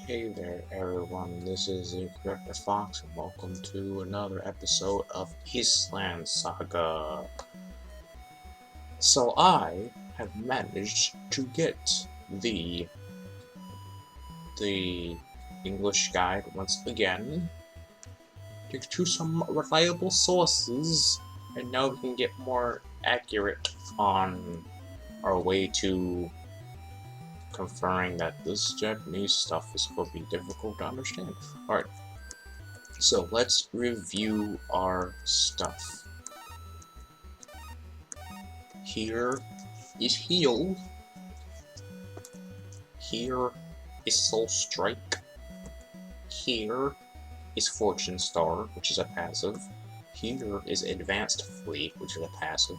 Hey there everyone, this is Incorrect Fox and welcome to another episode of Eastland Saga. So I have managed to get the English guide once again to some reliable sources, and now we can get more accurate on our way to confirming that this Japanese stuff is going to be difficult to understand. Alright, so let's review our stuff. Here is Heal. Here is Soul Strike. Here is Fortune Star, which is a passive. Here is Advanced Fleet, which is a passive.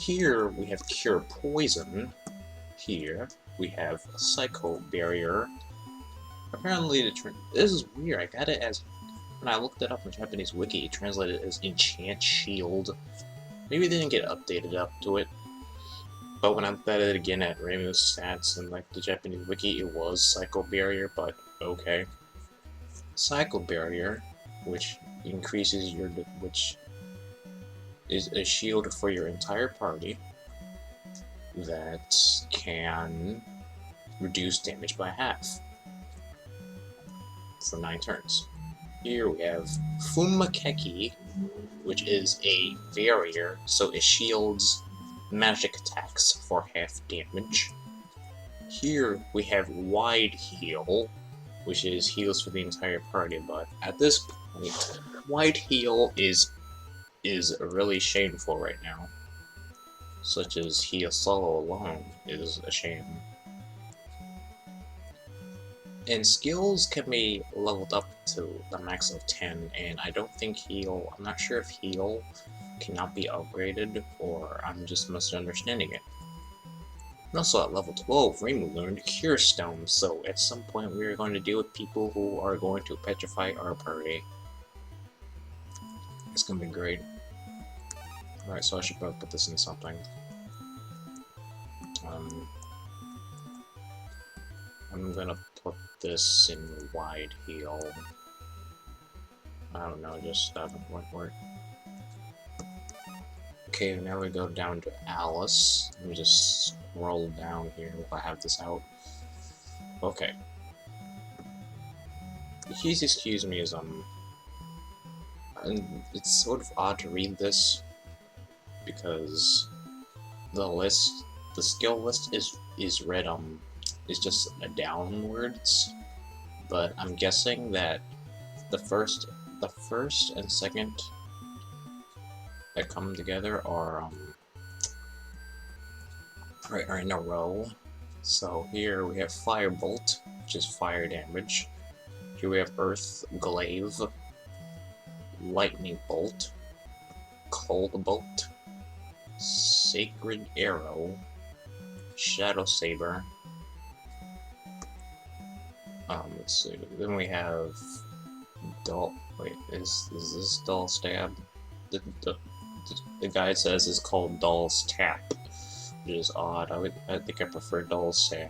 Here we have Cure Poison. Here we have Psycho Barrier. Apparently, this is weird. I got it as, when I looked it up in Japanese wiki, it translated as Enchant Shield. Maybe they didn't get updated up to it. But when I looked at it again at Rainbow's stats and like the Japanese wiki, it was Psycho Barrier, but okay. Psycho Barrier, which increases your, which is a shield for your entire party that can reduce damage by half for 9 turns. Here we have Fumakeki, which is a barrier, so it shields magic attacks for half damage. Here we have Wide Heal, which is heals for the entire party, but at this point, Wide Heal is really shameful right now. Such as Heal Solo alone is a shame. And skills can be leveled up to the max of 10, and I don't think Heal, I'm not sure if Heal cannot be upgraded, or I'm just misunderstanding it. And also at level 12, Reimu learned Cure Stone, so at some point we are going to deal with people who are going to petrify our party. It's gonna be great. Alright, so I should probably put this in something. I'm gonna put this in Wide Heal. I don't know, just that won't work. Okay, now we go down to Alice. Let me just scroll down here while I have this out. Okay. Please excuse me as and it's sort of odd to read this because the skill list is read is just a downwards, but I'm guessing that the first and second that come together are are in a row. So here we have Firebolt, which is fire damage. Here we have Earth Glaive, Lightning Bolt, Cold Bolt, Sacred Arrow, Shadow Saber. Let's see. Then we have Dull. Wait, is this Dull Stab? The guide says it's called Dull's Tap, which is odd. I think I prefer Dull's Stab.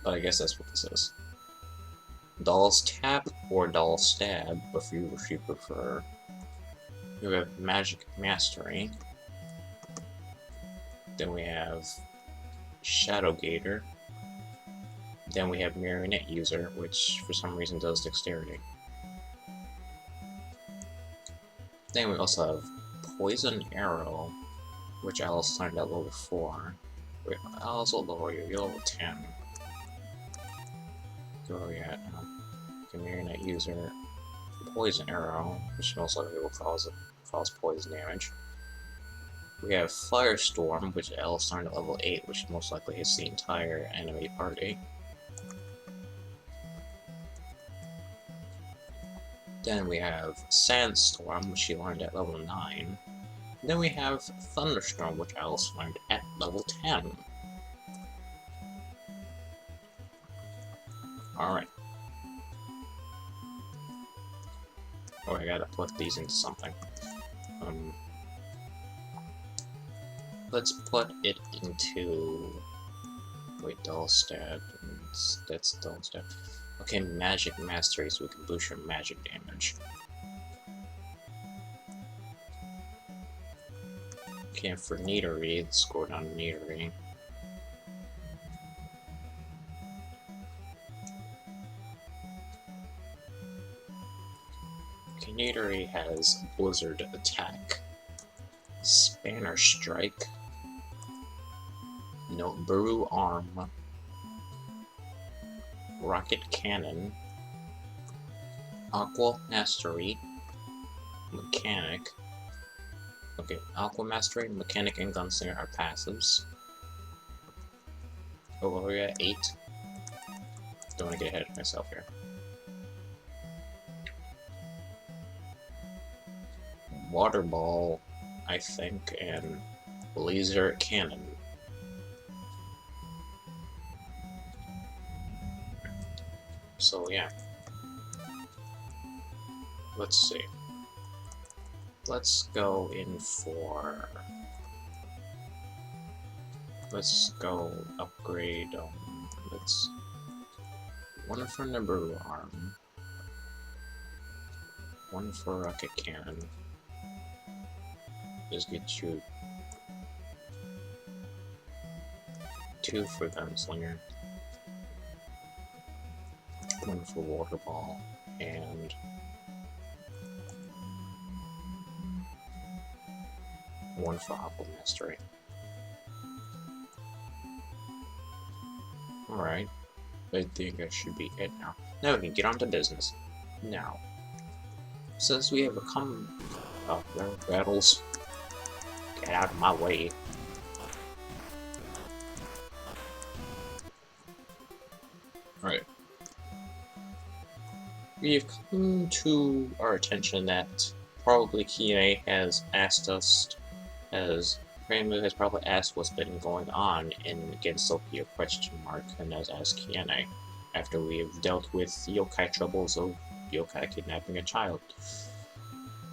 But I guess that's what this is. Dull's Tap or Dull's Stab, if you prefer. We have Magic Mastery. Then we have Shadow Gator. Then we have Marionette User, which for some reason does Dexterity. Then we also have Poison Arrow, which Alice learned at level 4. Wait, Alice will lower you, you're level 10. Where are we at now? Marionette User, Poison Arrow, which most likely will cause poison damage. We have Firestorm, which Alice learned at level 8, which most likely hits the entire enemy party. Then we have Sandstorm, which she learned at level 9. Then we have Thunderstorm, which Alice learned at level 10. Alright. Oh, I gotta put these into something. Let's put it into Wait, dull stab. That's dull stab. Okay, magic mastery, so we can boost your magic damage. Okay, for Dxtory, let's go down to Dxtory. Okay, Dxtory has Blizzard Attack, Spanner Strike, no Buru Arm, Rocket Cannon, Aqua Mastery, Mechanic. Okay, Aqua Mastery, Mechanic, and Gunslinger are passives. Oh, well, we're at 8. Don't want to get ahead of myself here. Water Ball, I think, and Laser Cannon. So, yeah. Let's see. Let's go in for... Let's go upgrade, let's... One for Nibiru Arm. One for Rocket Cannon. Just get you... 2 for Gunslinger. 1 for Water Ball. And... 1 for Aqua Mastery. Alright. I think I should be it now. Now we can get on to business. Now. Since we have become... Oh, there are battles. Get out of my way. Alright. We have come to our attention that probably Kiane has asked us, as Rainbow has probably asked what's been going on in Gensokyo ? And has asked Kiane after we have dealt with yokai troubles of yokai kidnapping a child.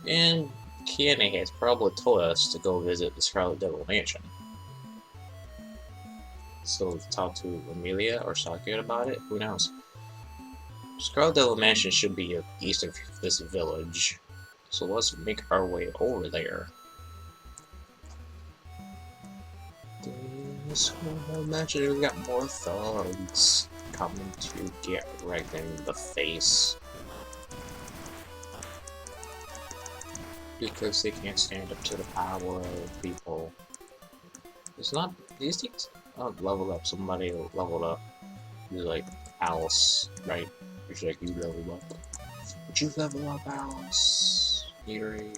And Kiane has probably told us to go visit the Scarlet Devil Mansion. So talk to Amelia or Saga about it, who knows. Scarlet Devil Mansion should be east of this village, so let's make our way over there. Imagine we got more thugs coming to get right in the face. Because they can't stand up to the power of people. It's not, these things level up, somebody leveled up. You're like Alice, right? It's like you level up. Would you level up, Alice? Dxtory.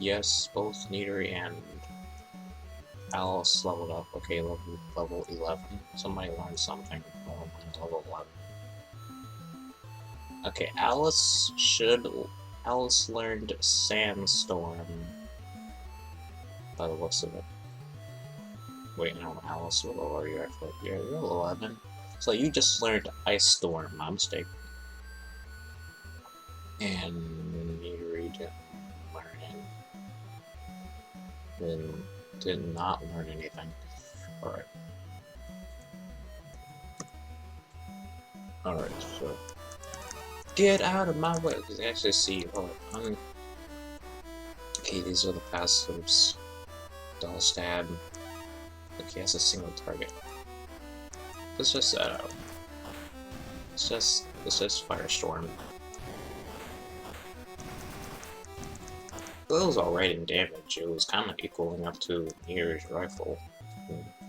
Yes, both Dxtory and Alice leveled up. Okay, level 11. Somebody learned something. Level 11. Okay, Alice learned Sandstorm. By the looks of it. Wait, no, Alice, what level are you actually? Yeah, you're level 11. So you just learned Ice Storm, my mistake. And Dxtory didn't learn it. Then did not learn anything. Alright. Alright, so get out of my way, because I actually see you. Alright, okay, these are the passives. Dull stab. Okay, that's a single target. Let's just set out. Let's just Firestorm. It was alright in damage. It was kind of equaling up to Dxtory's rifle.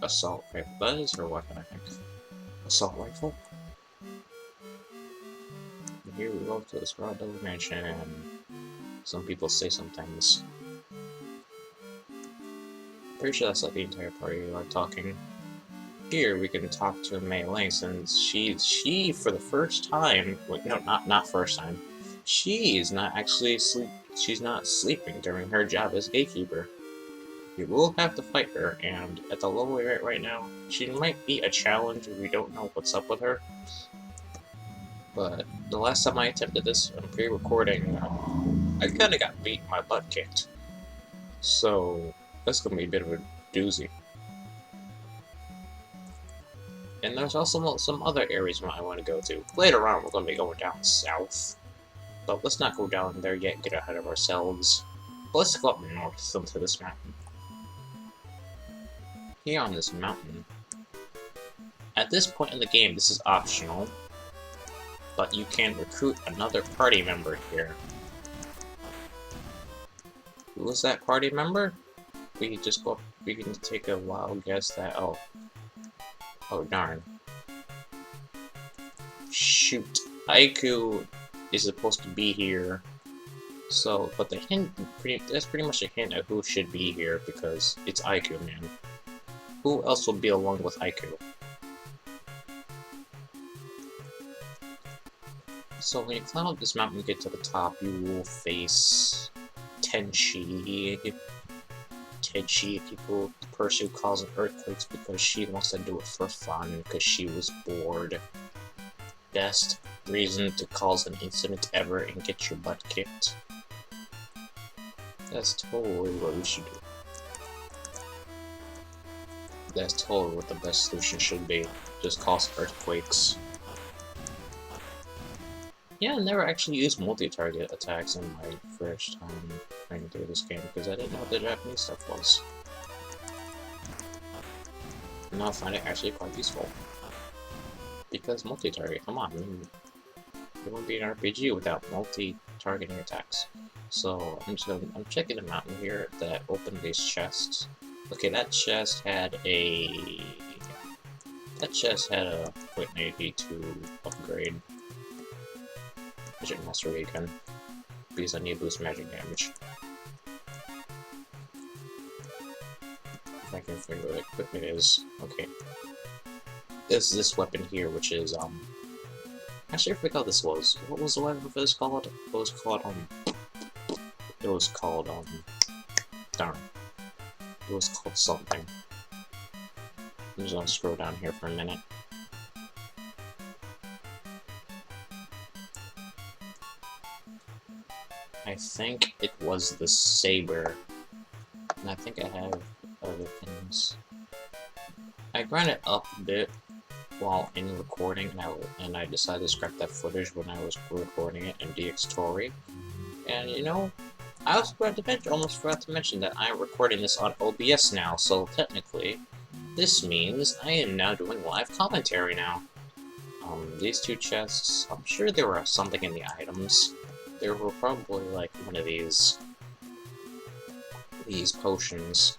Assault rifle. That is her weapon, I think. Assault rifle. And here we go to the Scarlet Devil Mansion, and some people say some things. Pretty sure that's like the entire party are talking. Here we can talk to Mei Ling, since she for the first time, wait, no, not first time, she's not actually she's not sleeping during her job as gatekeeper. We will have to fight her, and at the level we're at right now, she might be a challenge. We don't know what's up with her. But the last time I attempted this on pre-recording, I kind of got beat, my butt kicked. So that's gonna be a bit of a doozy. And there's also some other areas I want to go to. Later on, we're going to be going down south. But let's not go down there yet and get ahead of ourselves. Let's go up north into this mountain. Here on this mountain, at this point in the game, this is optional, but you can recruit another party member here. Who was that party member? We can just go up, we can take a wild guess that, oh darn. Shoot. Aiku is supposed to be here. So, but the hint, that's pretty much a hint of who should be here, because it's Aiku, man. Who else will be along with Aiku? So when you climb up this mountain and get to the top, you will face Tenchi, people, the person who caused earthquakes because she wants to do it for fun, because she was bored. Best reason to cause an incident ever and get your butt kicked. That's totally what we should do. That's totally what the best solution should be. Just cause earthquakes. Yeah, I never actually used multi-target attacks in my first time playing through this game because I didn't know what the Japanese stuff was. And now I find it actually quite useful. Because multi-target, come on, it won't be an RPG without multi-targeting attacks. So I'm checking the mountain here that opened these chests. Okay, that chest had a point 82 upgrade. Magic Mastery again, because I need to boost magic damage. If I can figure out what equipment is. Okay. There's this weapon here, which is, actually I forgot what this was. What was the weapon for this called? It was called, darn. It was called something. I'm just gonna scroll down here for a minute. I think it was the saber, and I think I have other things. I grinded up a bit while in recording, and I decided to scrap that footage when I was recording it in Dxtory. And you know, I also almost forgot to mention that I am recording this on OBS now, so technically, this means I am now doing live commentary now. These two chests, I'm sure there was something in the items. There were probably like one of these potions.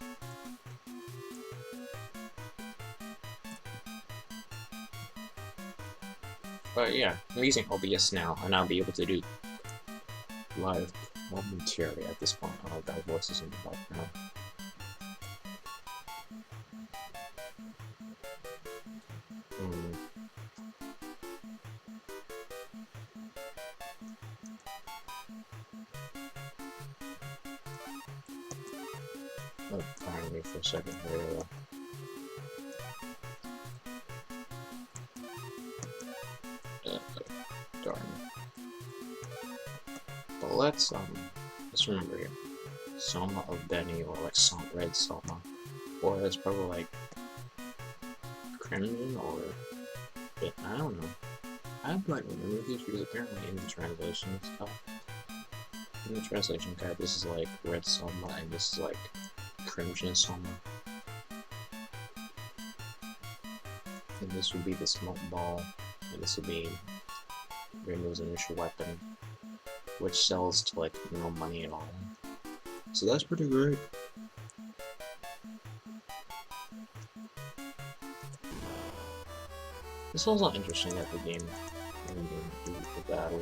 But yeah, I'm using OBS now, and I'll be able to do live commentary at this point. Oh, God, voices in the background. Oh, pardon me for a second here. Darn. But let's remember here. Soma of Benny, or like Red Soma. Or it's probably like Crimson, or I don't know. I might remember these because apparently in the translation stuff. In the translation guide, this is like Red Soma, and this is like Crimson Soma. And this would be the smoke ball, and this would be Rainbow's initial weapon, which sells to like no money at all. So that's pretty great. It's also interesting that the game the battle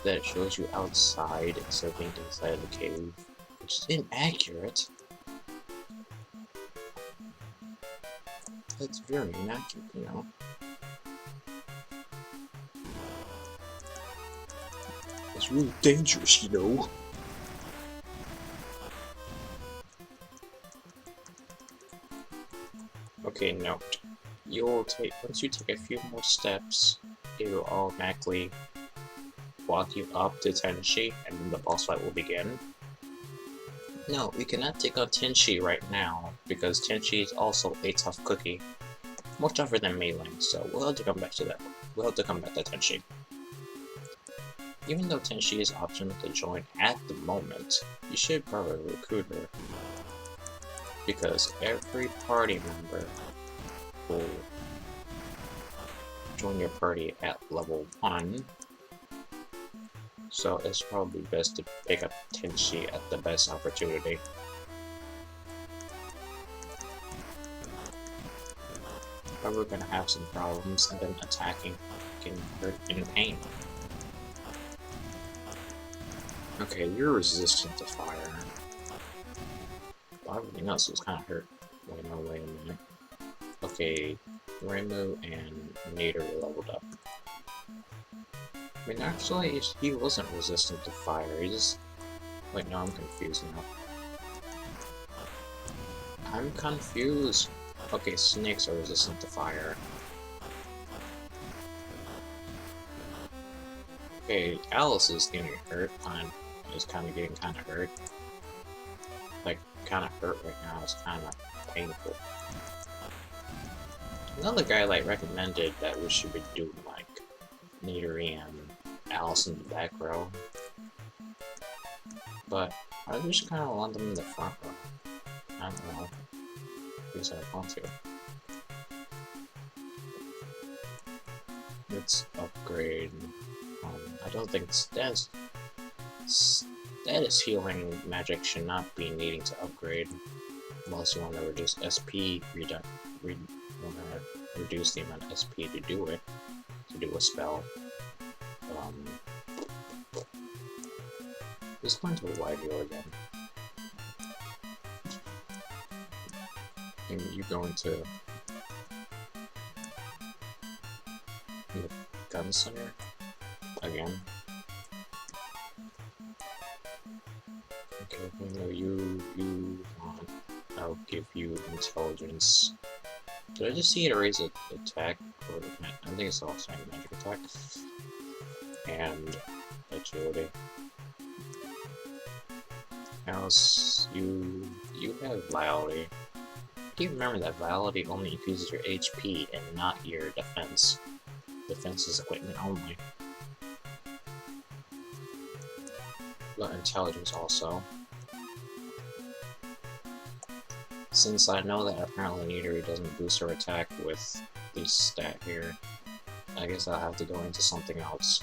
that it shows you outside instead of being inside of the cave, which is inaccurate. That's very inaccurate, you know. It's really dangerous, you know. Okay, note. Once you take a few more steps, it will automatically walk you up to Tenchi, and then the boss fight will begin. No, we cannot take on Tenchi right now, because Tenchi is also a tough cookie. more tougher than melee, so we'll have to come back to that. We'll have to come back to Tenshi. Even though Tenshi is optional to join at the moment, you should probably recruit her. Because every party member will join your party at level 1. So it's probably best to pick up Tenshi at the best opportunity. But we're gonna have some problems, and then attacking can hurt in pain. Okay, you're resistant to fire. Well, everything else was kind of hurt. Wait a minute. Okay, Rainbow and Nader leveled up. I mean, actually, he wasn't resistant to fire. He just... Wait, no, I'm confused now. I'm confused. Okay, snakes are resistant to fire. Okay, Alice is getting hurt. Is kind of getting kind of hurt. Like, kind of hurt right now. It's kind of painful. Another guy like recommended that we should be doing like Nader and Alice in the back row, but I just kind of want them in the front row. I don't know. Because I want to. Let's upgrade. I don't think status healing magic should not be needing to upgrade unless you want to reduce SP reduce the amount of SP to do it, to do a spell. Let's go into a wide heal again. And you go into the gunslinger again. Okay, you know you want. I'll give you intelligence. Did I just see it raise an attack? Or I think it's also a magic attack. And agility. Alice, you have Viality. Do you remember that Viality only increases your HP and not your defense? Defense is equipment only. But intelligence also. Since I know that apparently Dxtory doesn't boost her attack with this stat here, I guess I'll have to go into something else.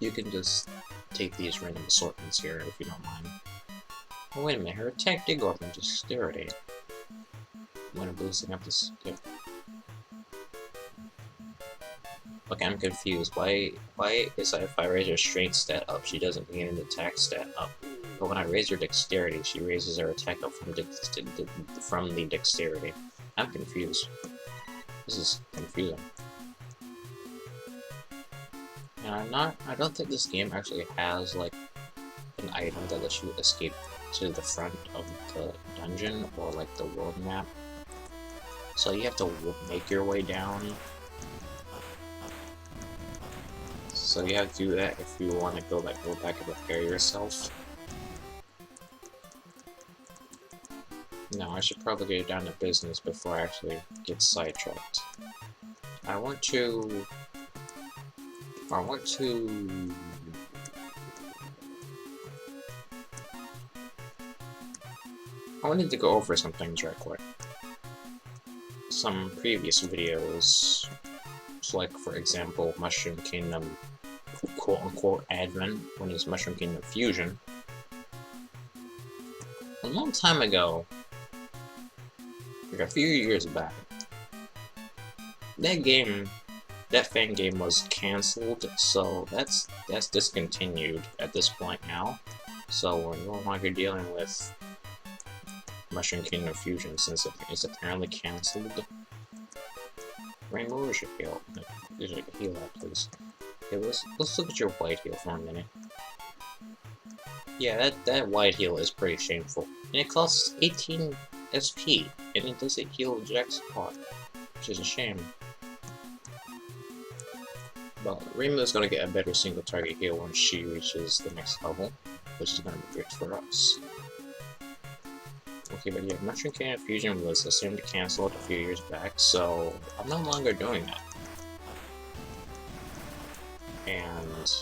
You can just take these random assortments here if you don't mind. Oh, wait a minute, her attack did go up in Dexterity. When I'm boosting up this. Yep. Okay, I'm confused. Why is it if I raise her strength stat up, she doesn't gain an attack stat up? But when I raise her dexterity, she raises her attack up from the dexterity. I'm confused. This is confusing. And I don't think this game actually has like an item that lets you escape to the front of the dungeon or like the world map. So you have to make your way down. So you have to do that if you want to go back and repair yourself. No, I should probably get down to business before I actually get sidetracked. I wanted to go over some things right quick. Some previous videos, like for example, Mushroom Kingdom quote-unquote advent, when it's Mushroom Kingdom Fusion. A long time ago, like a few years back, that fan game was cancelled, so that's discontinued at this point now. So we're no longer dealing with Mushroom Kingdom Fusion since it's apparently cancelled. Rainbow, where's your heal? There's a heal out, please. Okay, let's look at your white heal for a minute. Yeah, that white heal is pretty shameful. And it costs 18 SP, and it doesn't heal Jack's spot, which is a shame. Well, Rainbow's gonna get a better single target heal when she reaches the next level, which is gonna be great for us. Okay, but yeah, Mushroom Cannon Fusion was assumed to cancel it a few years back, so I'm no longer doing that. And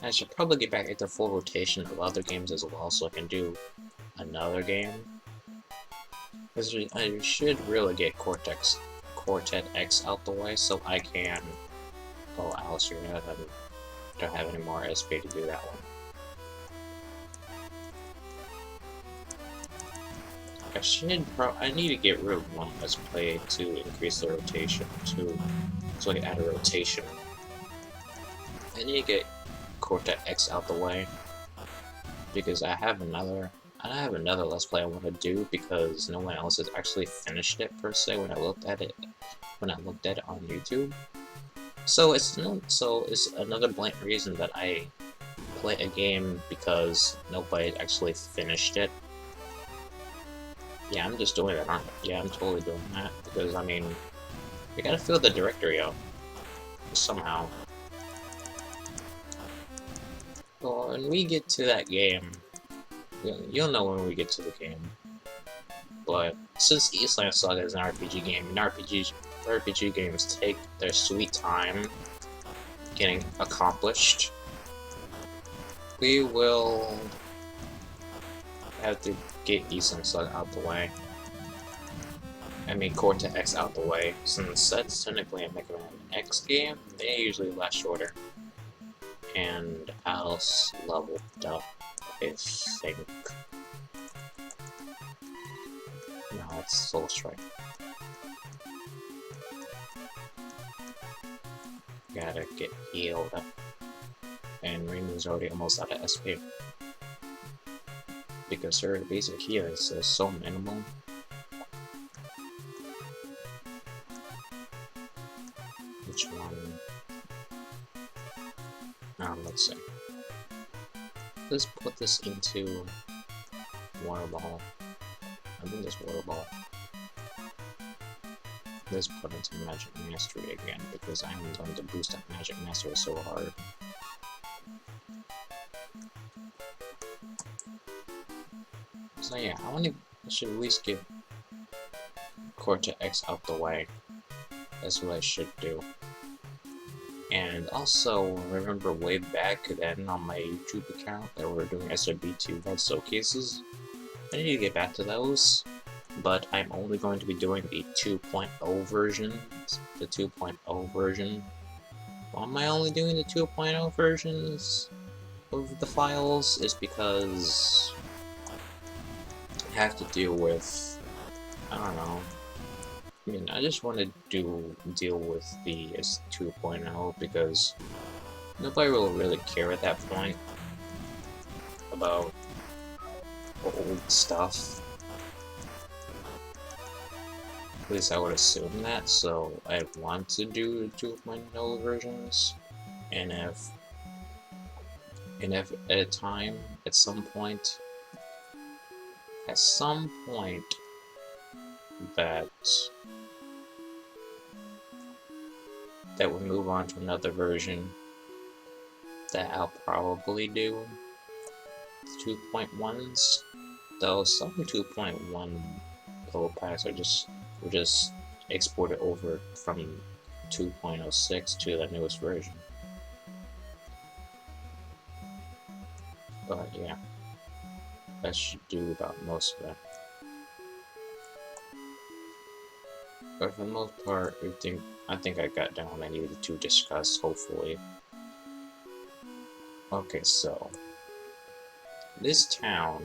I should probably get back into full rotation of other games as well, so I can do another game. Because I should really get Quartet X out the way, so I can... Oh, Alice, you're gonna don't have any more SP to do that one. I need to get rid of one Let's Play to increase the rotation, so I can add a rotation. I need to get Quartet X out the way, because I have another Let's Play I want to do, because no one else has actually finished it per se when I looked at it on YouTube. So it's another blank reason that I play a game because nobody actually finished it. Yeah, I'm just doing that, aren't I? Yeah, I'm totally doing that, because, I mean, we gotta fill the directory out. Somehow. Well, when we get to that game, you'll know when we get to the game. But, since Eastland Saga is an RPG game, and RPG games take their sweet time getting accomplished, we will have to get Eastland Saga out the way. I mean, Quartet X out the way. Since that's technically a Mega Man X game, they usually last shorter. And Alice leveled up, I think. No, it's Soul Strike. Gotta get healed up. And Rainbow's already almost out of SP. Because her basic healing is so minimal. Which one? Let's see. Let's put this into Water Ball. I think this Water Ball. Let's put into Magic Mastery again, because I'm going to boost up Magic Mastery so hard. So yeah, I should at least get Quartet X out the way. That's what I should do. And also, remember way back then on my YouTube account that we were doing SRB2 Red Showcases? I need to get back to those, but I'm only going to be doing the 2.0 version. The 2.0 version. Why am I only doing the 2.0 versions of the files? Is because I have to deal with, I don't know. I mean, I just want to deal with the 2.0 because nobody will really care at that point about old stuff. At least I would assume that, so I want to do 2.0 versions, and if at a time, at some point that we move on to another version, that I'll probably do 2.1s, though some 2.1 code packs were just exported over from 2.06 to the newest version. But yeah, that should do about most of it. But for the most part, I think I got down what I needed to discuss, hopefully. Okay, so this town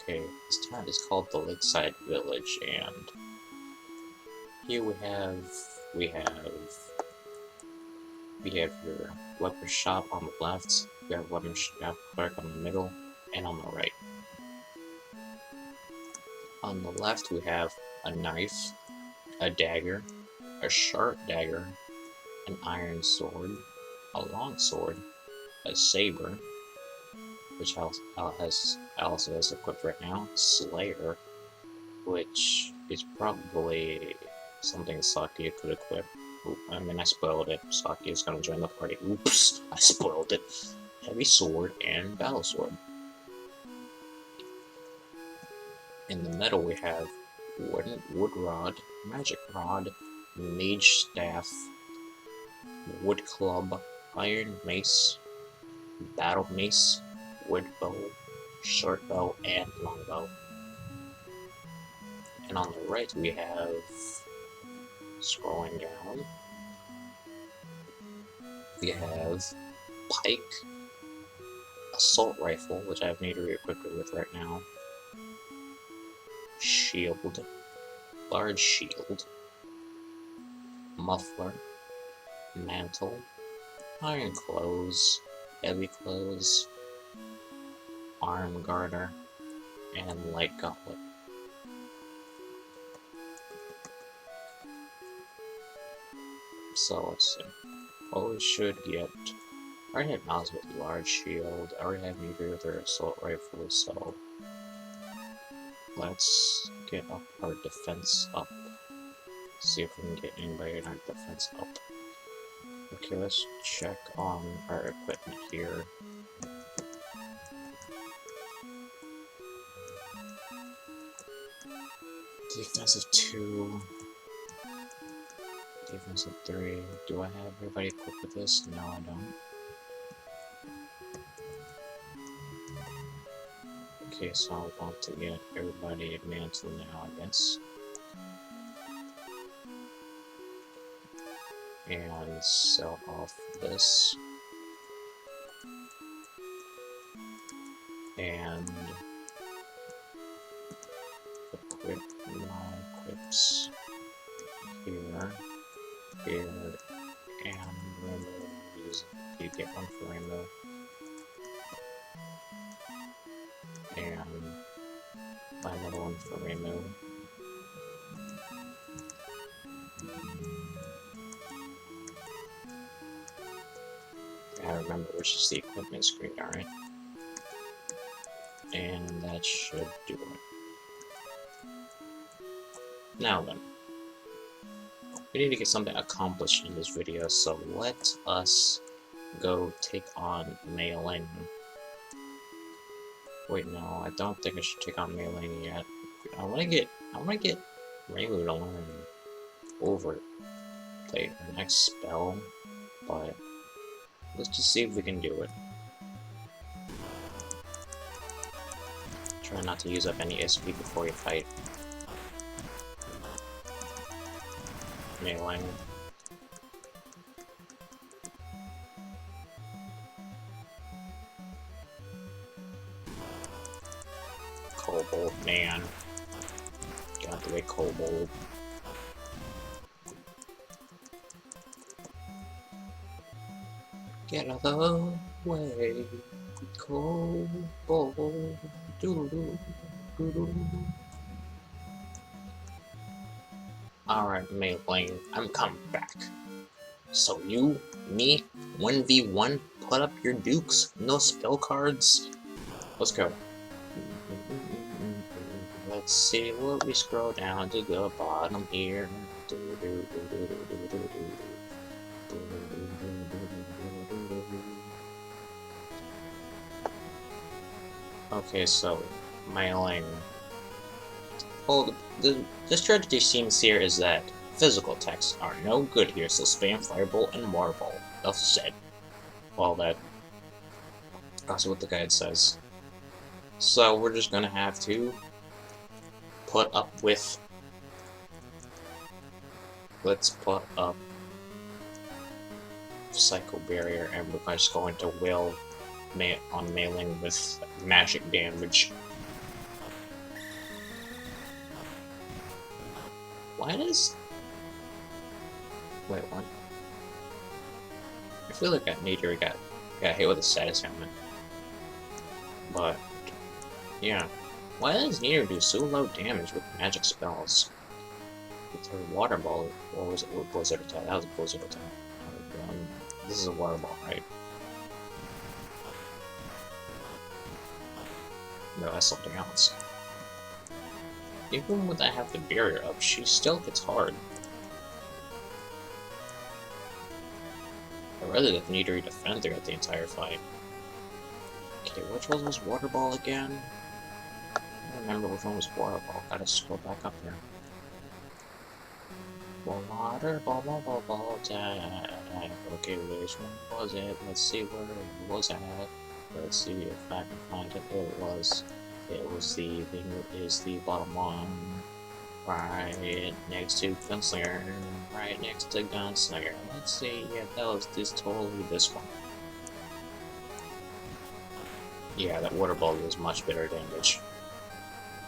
is called the Lakeside Village, and here we have your weapon shop on the left, we have weapon shop clerk on the middle, and on the right. On the left we have a knife, a dagger, a sharp dagger, an iron sword, a long sword, a saber, which Alice has equipped right now, Slayer, which is probably something Saki could equip. I mean, I spoiled it. Saki is gonna join the party. Oops, I spoiled it. Heavy sword and battle sword. In the middle we have wood rod, magic rod, mage staff, wood club, iron mace, battle mace, wood bow, short bow, and long bow. And on the right we have, scrolling down, we have pike, assault rifle, which I need to re-equip it with right now, shield, large shield, muffler, mantle, iron clothes, heavy clothes, arm garter, and light gauntlet. So let's see. What we should get. I already have Miles with large shield. I already have Meteor with her assault rifle, so let's get up our defense up. See if we can get anybody in our defense up. Okay, let's check on our equipment here. Defensive 2. Defensive 3. Do I have everybody equipped with this? No, I don't. Okay, so I want to get everybody mantle now, I guess. And sell off this. And equip my equips here, and remove. You get one for remove. And buy another one for remove. I remember which is the equipment screen, alright? And that should do it. Now then, we need to get something accomplished in this video, so let us go take on Mailing. Wait, no, I don't think I should take on Mailing yet. I wanna get Rainbow to learn over the next spell, but let's just see if we can do it. Try not to use up any SP before you fight Mailing. Kobold, man. Get out the way, Kobold. Get out the way, Kobold. Alright, Mailing, I'm coming back. So you, me, 1v1, put up your dukes, no spell cards. Let's go. Let's see what we scroll down to the bottom here. Okay, so Mailing. Well, the strategy seems here is that physical attacks are no good here, so spam Fireball and Waterball. Enough said. Well, that's what the guide says. So we're just gonna have to put up with. Let's put up Psycho Barrier, and we're just going to will on Mailing with magic damage. Why does... Wait, what? I feel like that Nature got hit with a status helmet. But, yeah. Why does Nature do so low damage with magic spells? With her Water Ball, or was it with Blizzard Attack? That was a Blizzard Attack. This is a Water Ball, right? No, that's something else. Even when I have the barrier up, she still gets hard. I rather than need to defend throughout the entire fight. Okay, which one was Water Ball again? I don't remember which one was water ball? Gotta scroll back up here. Water ball time. Okay, which one was it? Let's see where it was at. Let's see if I can find it. It was the thing that is the bottom one. Right next to Gunslinger. Right next to Gunslinger. Let's see, yeah, that was totally this one. Yeah, that water ball does much better damage.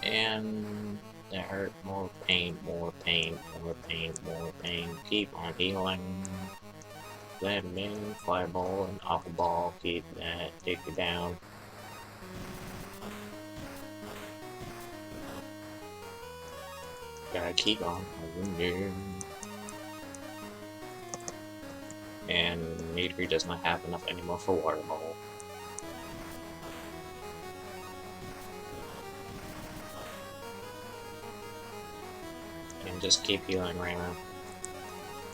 And that hurt, more pain, more pain, more pain, more pain. Keep on healing. Lemon, fireball, and aqua ball. Keep that, take you down. Gotta keep on. And Dxtory does not have enough anymore for water ball. And just keep healing Raymer.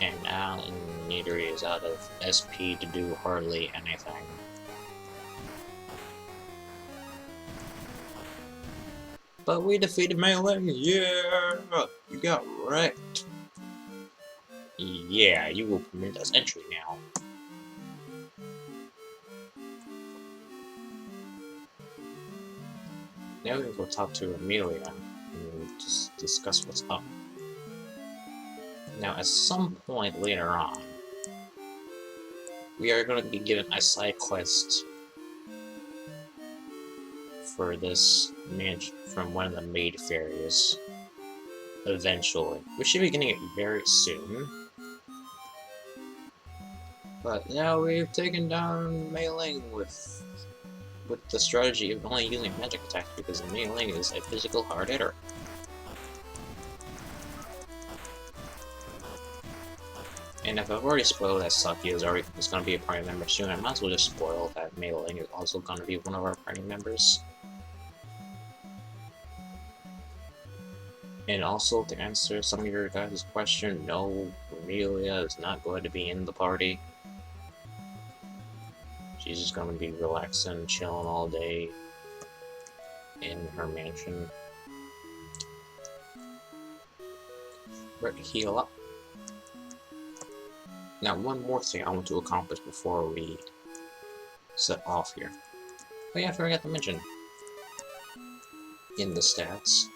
And now Dxtory is out of SP to do hardly anything. But we defeated Melee! Yeah! You got wrecked! Yeah, you will permit us entry now. Now we can go talk to Amelia and just discuss what's up. Now, at some point later on, we are going to be given a side quest for this mansion from one of the maid fairies. Eventually. We should be getting it very soon. But now we've taken down Mei Ling with the strategy of only using magic attacks because Mei Ling is a physical hard hitter. And if I've already spoiled that Saki is going to be a party member soon, I might as well just spoil that Mei Ling is also going to be one of our party members. And also, to answer some of your guys' question, no, Amelia is not going to be in the party. She's just going to be relaxing, chilling all day in her mansion. Right, heal up. Now, one more thing I want to accomplish before we set off here. Oh yeah, I forgot to mention. In the stats,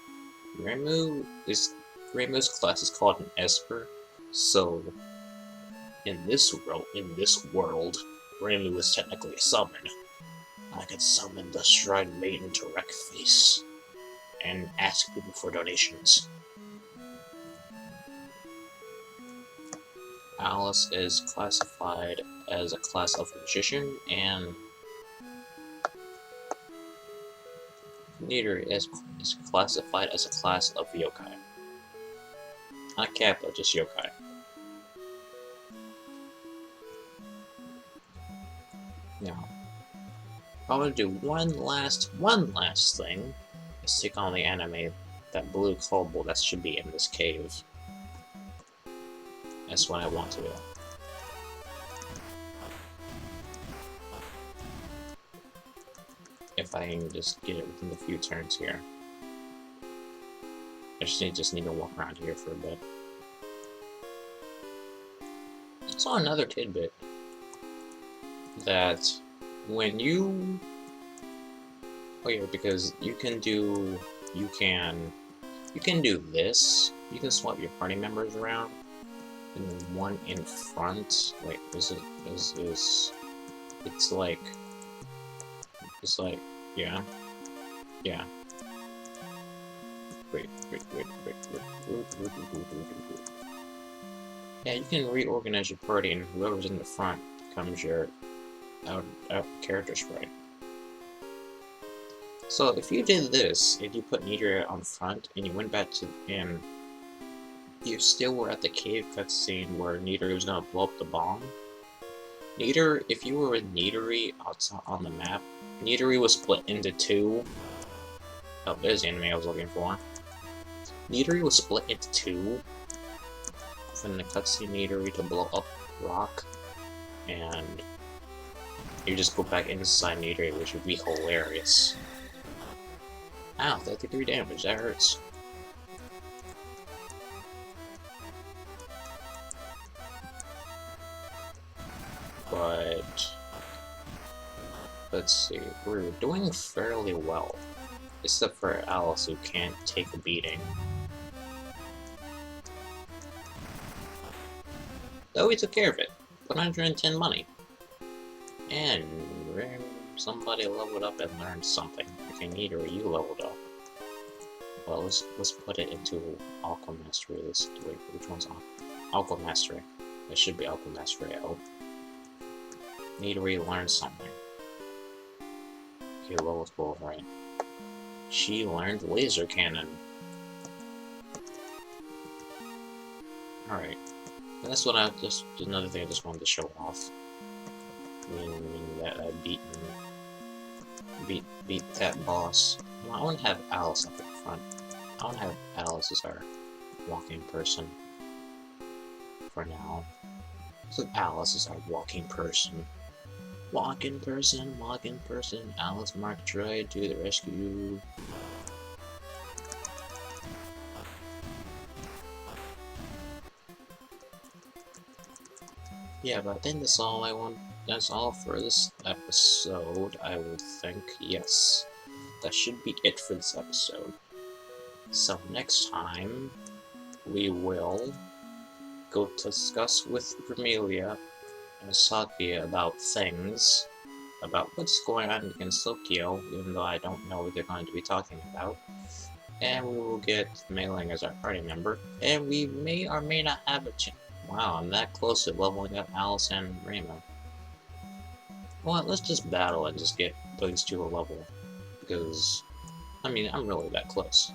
Reimu's class is called an Esper, so in this world, Reimu is technically a summon. I could summon the Stride Maiden to wreck face and ask people for donations. Alice is classified as a class of magician, and Dxtory is classified as a class of yokai. Not cat, but just yokai. Now, I want to do one last thing. Is take on the anime, that blue kobold that should be in this cave. That's what I want to do. If I can just get it within a few turns here. I just need to walk around here for a bit. I saw another tidbit that when you... Oh yeah, because you can do this. You can swap your party members around. And the one in front, wait, it's like, yeah. Wait. Yeah, you can reorganize your party, and whoever's in the front becomes your out character sprite. So if you did this, if you put Dxtory on front, and you went back to him, you still were at the cave cutscene where Dxtory was gonna blow up the bomb. If you were with Dxtory outside on the map, Dxtory was split into two. Oh, there's the enemy I was looking for. Dxtory was split into two. From the cutscene Dxtory to blow up rock, and you just go back inside Dxtory, which would be hilarious. Ow, 33 damage, that hurts. But let's see, we're doing fairly well. Except for Alice, who can't take a beating. Though we took care of it. 110 money. And somebody leveled up and learned something. Okay, neither you leveled up. Well, let's put it into Aqua Mastery. Wait, which one's Aqua Mastery? It should be Aqua Mastery. Oh. Neither learned something. Okay, level 12, right? She learned Laser Cannon. Alright. That's what another thing I just wanted to show off. That I beat that boss. Well, I want to have Alice up in front. I want to have Alice as our walking person. For now. So Alice is our walking person. Walking person, Alice Mark Troy to the rescue. Yeah, but I think that's all for this episode, I would think. Yes. That should be it for this episode. So next time, we will go discuss with Vermelia and Saga about things, about what's going on in Tokyo, even though I don't know what they're going to be talking about. And we will get Mailing as our party member, and we may or may not have a chance. Wow, I'm that close to leveling up Alice and Raymond. Well, let's just battle and just get those two a level, because, I mean, I'm really that close.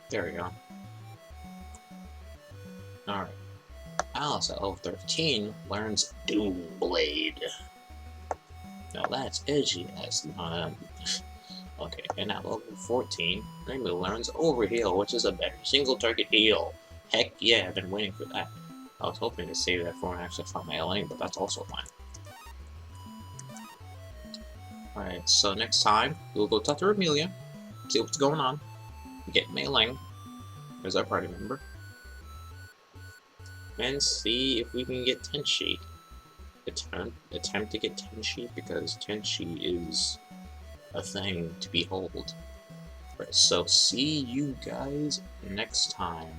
There we go. Alright. Alice at level 13 learns Doom Blade. Now that's edgy as okay, and at level 14, Rainbow learns Overheal, which is a better single target heal. Heck yeah, I've been waiting for that. I was hoping to save that for when I actually found my lane, but that's also fine. Alright, so next time, we'll go talk to Amelia, see what's going on, get Mei Ling as our party member, and see if we can get Tenshi. Attempt to get Tenshi, because Tenshi is a thing to behold. Right, so see you guys next time.